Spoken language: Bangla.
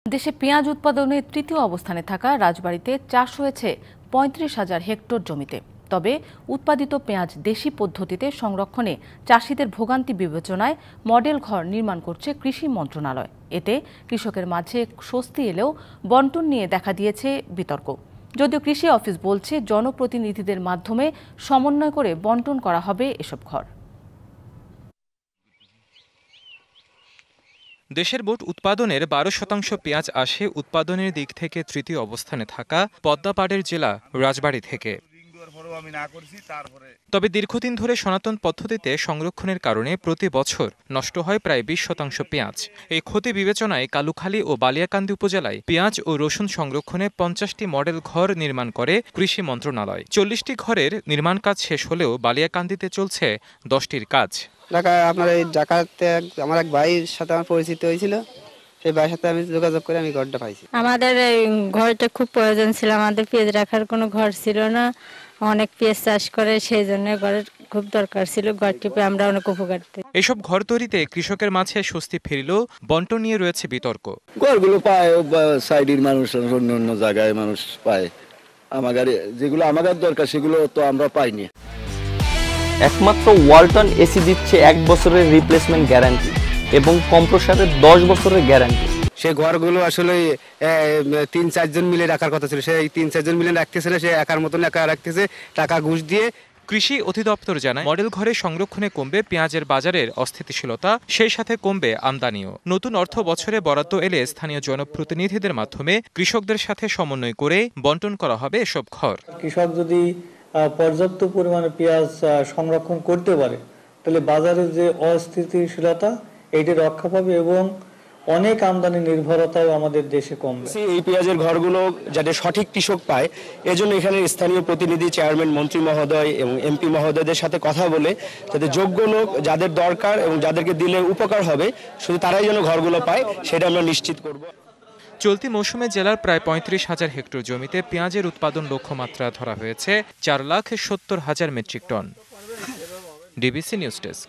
দেশে পেঁয়াজ উৎপাদনে তৃতীয় অবস্থানে থাকা রাজবাড়ীতে চাষ হয়েছে ৩৫,০০০ হেক্টর জমিতে। তবে উৎপাদিত পেঁয়াজ দেশি পদ্ধতিতে সংরক্ষণে চাষিদের ভোগান্তি বিবেচনায় মডেল ঘর নির্মাণ করছে কৃষি মন্ত্রণালয়। এতে কৃষকের মাঝে স্বস্তি এলেও বন্টন নিয়ে দেখা দিয়েছে বিতর্ক। যদিও কৃষি অফিস বলছে জনপ্রতিনিধিদের মাধ্যমে সমন্বয় করে বন্টন করা হবে এসব ঘর। দেশের মোট উৎপাদনের ১২% পেঁয়াজ আসে উৎপাদনের দিক থেকে তৃতীয় অবস্থানে থাকা পদ্মাপাড়ের জেলা রাজবাড়ী থেকে। তবে দীর্ঘদিন ধরে সনাতন পদ্ধতিতে সংরক্ষণের কারণে প্রতি বছর নষ্ট হয় প্রায় ২০% পেঁয়াজ। এই ক্ষতি বিবেচনায় কালুখালী ও বালিয়াকান্দি উপজেলায় পেঁয়াজ ও রসুন সংরক্ষণে ৫০টি মডেল ঘর নির্মাণ করে কৃষি মন্ত্রণালয়। ৪০টি ঘরের নির্মাণ কাজ শেষ হলেও বালিয়াকান্দিতে চলছে ১০টির কাজ। ঢাকায় আপনার এই ঢাকাতে আমার এক ভাইয়ের সাথে আমার পরিচিত হয়েছিল, সেই ভাইয়ের সাথে আমি যোগাযোগ করে আমি ঘরটা পাইছি। আমাদের এই ঘরটা খুব প্রয়োজন ছিল, আমাদের পেঁয়াজ রাখার কোনো ঘর ছিল না, অনেক পেঁয়াজ চাষ করে, সেই জন্য ঘরের খুব দরকার ছিল। ঘরটি পেয়ে আমরা অনেক উপকার পাই। এসব ঘর তৈরিতে কৃষকের মাঝে স্বস্তি ফিরলেও বন্টন নিয়ে রয়েছে বিতর্ক। ঘরগুলো পায় সাইডের মানুষ, অন্য অন্য জায়গায় মানুষ পায়, আমাদের যেগুলো আমাদের দরকার সেগুলো তো আমরা পাইনি। একমাত্র ওয়ালটন এসি দিচ্ছে ১ বছরের রিপ্লেসমেন্ট গ্যারান্টি এবং কম্প্রেসরের ১০ বছরের গ্যারান্টি। সেই ঘরগুলো আসলে ৩-৪ জন মিলে রাখার কথা ছিল, সেই ৩-৪ জন মিলে রাখতেছে না, সে একার মতন একা রাখতেছে টাকা ঘুষ দিয়ে। কৃষি অধিদপ্তর জানায় মডেল ঘরে সংরক্ষণে কমবে পেঁয়াজের বাজারের অস্থিতিশীলতা, সেই সাথে কমবে আমদানিও। নতুন অর্থ বছরে বরাদ্দ এলে স্থানীয় জনপ্রতিনিধিদের মাধ্যমে কৃষকদের সাথে সমন্বয় করে বন্টন করা হবে এসব ঘর। কৃষক যদি পর্যাপ্ত পরিমাণে পেঁয়াজ সংরক্ষণ করতে পারে তাহলে বাজারে যে অস্থিতিশীলতা এটি রক্ষা পাবে এবং অনেক আমদানি নির্ভরতাও আমাদের দেশে কমবে। এই পেঁয়াজের ঘরগুলো যাতে সঠিক কৃষক পায়, এজন্য এখানে স্থানীয় প্রতিনিধি, চেয়ারম্যান, মন্ত্রী মহোদয় এবং এমপি মহোদয়দের সাথে কথা বলে যাতে যোগ্য লোক যাদের দরকার এবং যাদেরকে দিলে উপকার হবে শুধু তারাই যেন ঘরগুলো পায় সেটা আমরা নিশ্চিত করব। চলতি মৌসুমে জেলার প্রায় ৩৫,০০০ হেক্টর জমিতে পেঁয়াজের উৎপাদন লক্ষ্যমাত্রা ধরা হয়েছে ৪,৭০,০০০ metric ton. DBC news desk.